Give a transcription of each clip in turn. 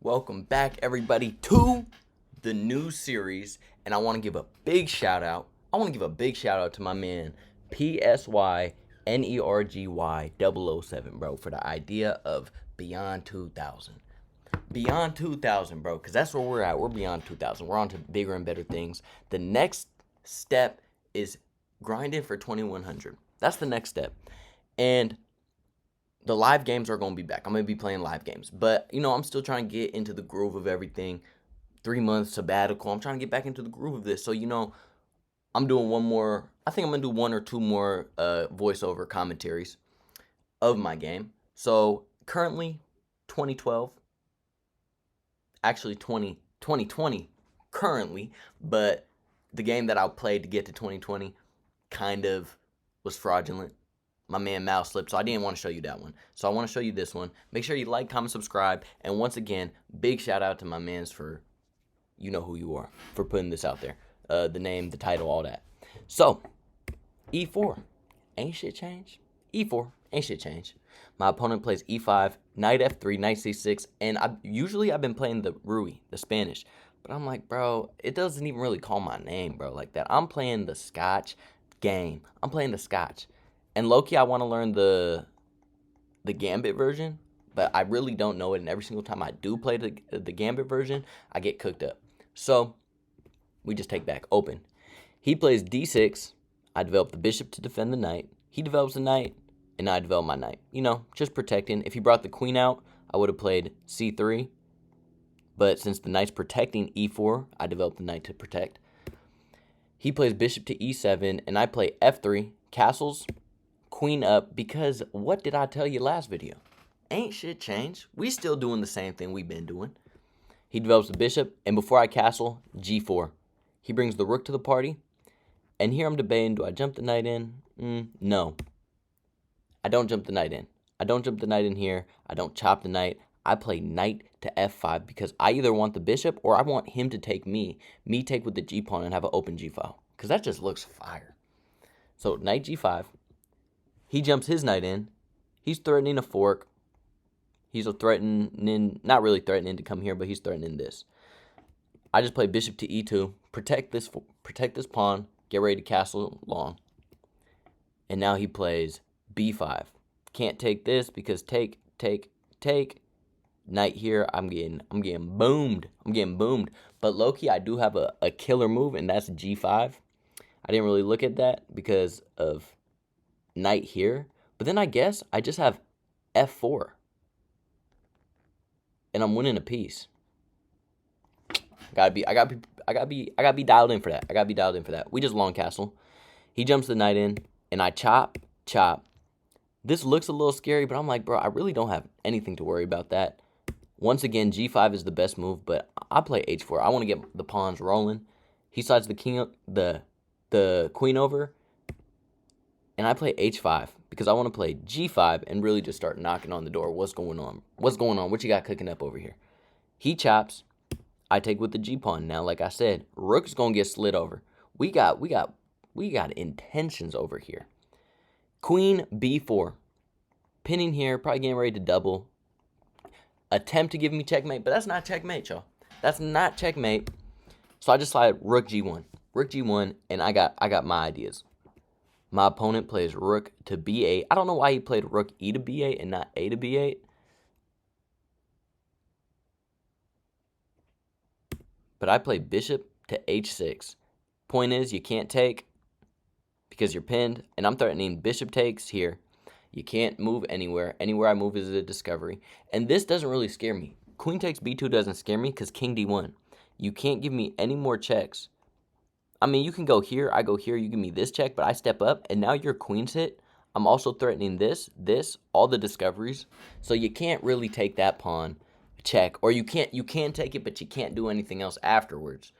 Welcome back, everybody, to the new series, and I want to give a big shout out. To my man PSYNERGY 007, bro, for the idea of Beyond 2000. Beyond 2000, bro, because that's where we're at. We're beyond 2000. We're on to bigger and better things. The next step is grinding for 2100. That's the next step. And the live games are going to be back. I'm going to be playing live games. But, I'm still trying to get into the groove of everything. 3 months sabbatical. I'm trying to get back into the groove of this. So, I'm doing one more. I think I'm going to do 1 or 2 more voiceover commentaries of my game. So, currently, 2012. Actually, 2020 currently. But the game that I played to get to 2020 kind of was fraudulent. My man Mal slipped, so I didn't want to show you that one. So I want to show you this one. Make sure you like, comment, subscribe. And once again, big shout out to my mans for, you know who you are, for putting this out there. The name, the title, all that. So, E4. Ain't shit changed. E4. Ain't shit changed. My opponent plays E5, knight F3, knight C6. And I've been playing the Rui, the Spanish. But I'm like, bro, it doesn't even really call my name, bro, like that. I'm playing the Scotch game. I'm playing the Scotch. And low-key, I want to learn the Gambit version, but I really don't know it. And every single time I do play the Gambit version, I get cooked up. So, we just take back. Open. He plays D6. I develop the bishop to defend the knight. He develops the knight, and I develop my knight. Just protecting. If he brought the queen out, I would have played C3. But since the knight's protecting E4, I develop the knight to protect. He plays bishop to E7, and I play F3. Castles. Queen up, because what did I tell you last video? Ain't shit changed. We still doing the same thing we've been doing. He develops the bishop, and before I castle, G4. He brings the rook to the party, and here I'm debating, do I jump the knight in? No. I don't jump the knight in. I don't jump the knight in here. I don't chop the knight. I play knight to F5 because I either want the bishop or I want him to take me. Me take with the G-pawn and have an open G-file, because that just looks fire. So knight G5. He jumps his knight in. He's threatening a fork. He's not really threatening to come here, but he's threatening this. I just play bishop to E2, protect this pawn, get ready to castle long. And now he plays B5. Can't take this because take. Knight here, I'm getting boomed. But low-key, I do have a killer move, and that's G5. I didn't really look at that because of knight here, but then I guess I just have F4, and I'm winning a piece. I gotta be dialed in for that. We just long castle. He jumps the knight in, and I chop. This looks a little scary, but I'm like, bro, I really don't have anything to worry about that. Once again, G5 is the best move, but I play H4. I want to get the pawns rolling. He slides the queen over. And I play H5 because I want to play G5 and really just start knocking on the door. What's going on? What you got cooking up over here? He chops. I take with the G-pawn. Now, like I said, rook's going to get slid over. We got intentions over here. Queen B4. Pinning here, probably getting ready to double. Attempt to give me checkmate, but that's not checkmate, y'all. That's not checkmate. So I just slide rook G1. Rook G1, and I got my ideas. My opponent plays rook to B8. I don't know why he played rook E to B8 and not A to B8. But I play bishop to H6. Point is, you can't take because you're pinned. And I'm threatening bishop takes here. You can't move anywhere. Anywhere I move is a discovery. And this doesn't really scare me. Queen takes B2 doesn't scare me because king D1. You can't give me any more checks. I mean, you can go here, I go here, you give me this check, but I step up, and now your queen's hit. I'm also threatening this, all the discoveries. So you can't really take that pawn check, or you can take it, but you can't do anything else afterwards.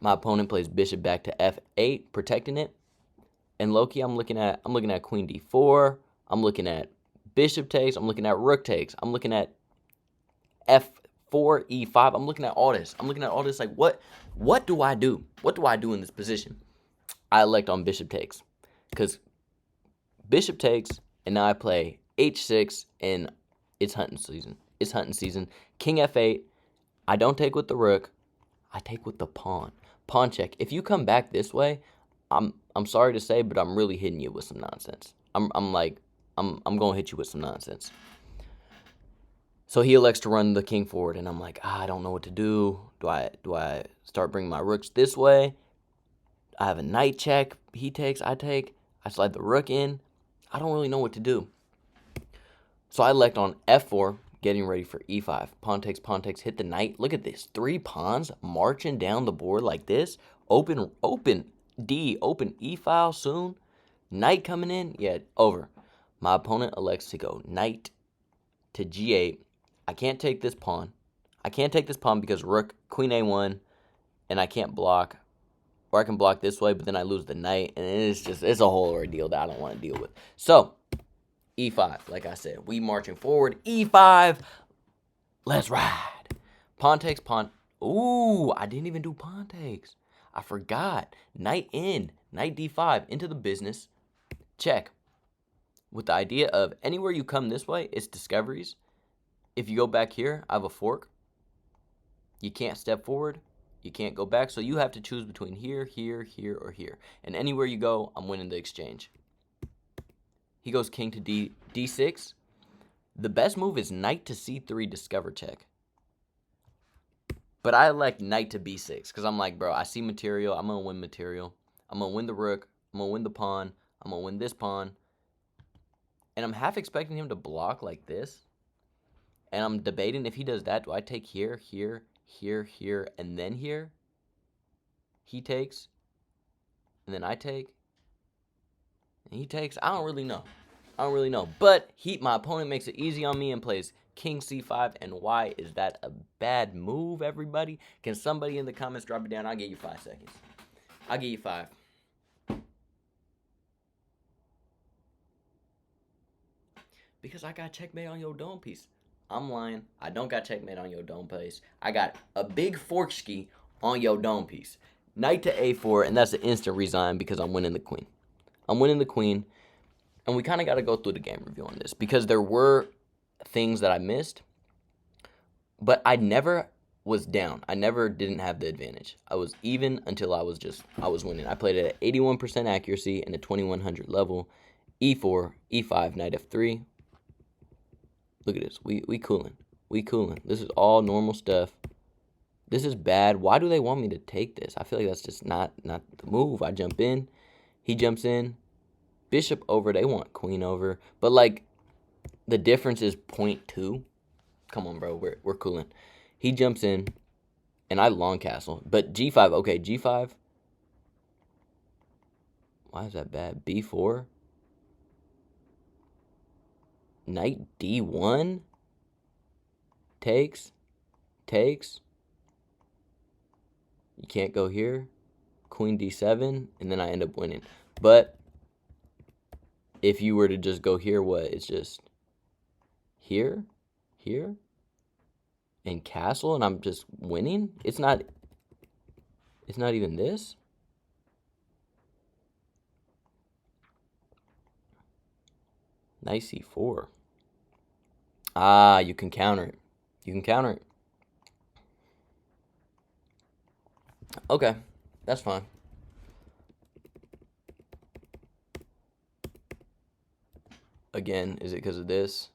My opponent plays bishop back to F8, protecting it. And low-key, I'm looking at queen D4. I'm looking at bishop takes. I'm looking at rook takes. I'm looking at F4, E5. I'm looking at all this. Like, what do I do? What do I do in this position? I elect on bishop takes. Because bishop takes, and now I play H6, and it's hunting season. King F8. I don't take with the rook. I take with the pawn. Pawn check. If you come back this way, I'm sorry to say, but I'm really hitting you with some nonsense. I'm gonna hit you with some nonsense. So he elects to run the king forward, and I'm like, I don't know what to do. Do I start bringing my rooks this way? I have a knight check. He takes, I take. I slide the rook in. I don't really know what to do. So I elect on f4, getting ready for e5. Pawn takes, hit the knight. Look at this. 3 pawns marching down the board like this. Open D, open e file soon. Knight coming in. Yeah, over. My opponent elects to go knight to g8. I can't take this pawn. I can't take this pawn because rook, queen a1, and I can't block. Or I can block this way, but then I lose the knight, and it's a whole ordeal that I don't want to deal with. So, e5, like I said, we marching forward. e5, let's ride. Pawn takes, pawn. Ooh, I didn't even do pawn takes. I forgot. Knight in, knight d5, into the business. Check. With the idea of anywhere you come this way, it's discoveries. If you go back here, I have a fork. You can't step forward. You can't go back. So you have to choose between here, here, here, or here. And anywhere you go, I'm winning the exchange. He goes king to d6. The best move is knight to c3, discover check. But I elect knight to b6 because I'm like, bro, I see material. I'm going to win material. I'm going to win the rook. I'm going to win the pawn. I'm going to win this pawn. And I'm half expecting him to block like this. And I'm debating if he does that, do I take here, here, here, here, and then here? He takes. And then I take. And he takes. I don't really know. But my opponent makes it easy on me and plays king c5. And why is that a bad move, everybody? Can somebody in the comments drop it down? I'll give you 5 seconds. I'll give you 5. Because I got checkmate on your dome piece. I'm lying. I don't got checkmate on your dome piece. I got a big fork ski on your dome piece. Knight to a4, and that's an instant resign because I'm winning the queen. And we kind of got to go through the game review on this because there were things that I missed, but I never was down. I never didn't have the advantage. I was even until I was winning. I played it at 81% accuracy and a 2100 level. E4, E5, knight F3. Look at this. We cooling. This is all normal stuff. This is bad. Why do they want me to take this? I feel like that's just not the move. I jump in. He jumps in. Bishop over. They want queen over. But, like, the difference is 0.2. Come on, bro. We're cooling. He jumps in. And I long castle. But G5. Okay, G5. Why is that bad? B4. Knight D1. Takes. You can't go here. Queen D7. And then I end up winning. But if you were to just go here, what? It's just here, and castle, and I'm just winning? It's not even this. Knight C4. Ah, you can counter it. Okay, that's fine. Again, is it because of this?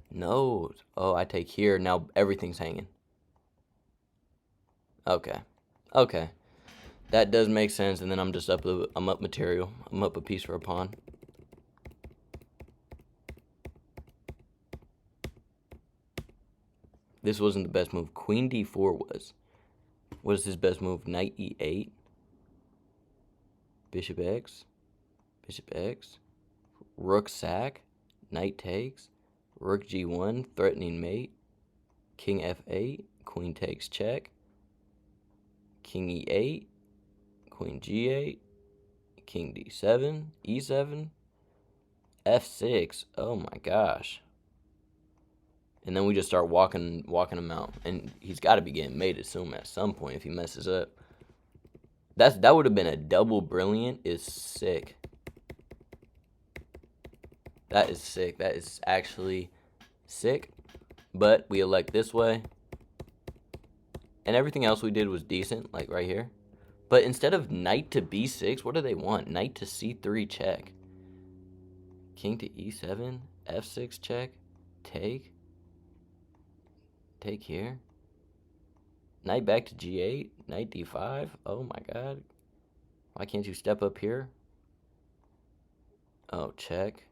No. Oh, I take here. Now everything's hanging. Okay. That does make sense. And then I'm just up material. I'm up a piece for a pawn. This wasn't the best move. Queen D4 was. What is his best move? Knight E8. Bishop X. Rook sack. Knight takes. Rook G1. Threatening mate. King F8. Queen takes check. King E8. Queen G8. King D7. E7. F6. Oh my gosh. And then we just start walking him out. And he's got to be getting mate at some point if he messes up. That would have been a double brilliant. Is sick. That is sick. That is actually Sick. But we elect this way. And everything else we did was decent, like right here. But instead of knight to b6, what do they want? Knight to c3 check. King to e7, f6 check, take. Take here. Knight back to g8, knight d5. Oh my god. Why can't you step up here? Oh, check.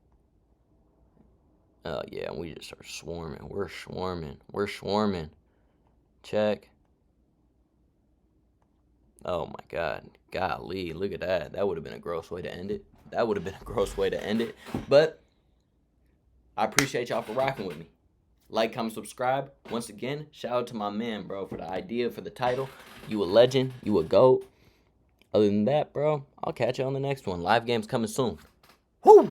Oh yeah, we just are swarming. We're swarming. We're swarming. Check. Oh my god. Golly, look at that. That would have been a gross way to end it. That would have been a gross way to end it. But I appreciate y'all for rocking with me. Like, comment, subscribe. Once again, shout out to my man, bro, for the idea, for the title. You a legend. You a GOAT. Other than that, bro, I'll catch you on the next one. Live games coming soon. Woo!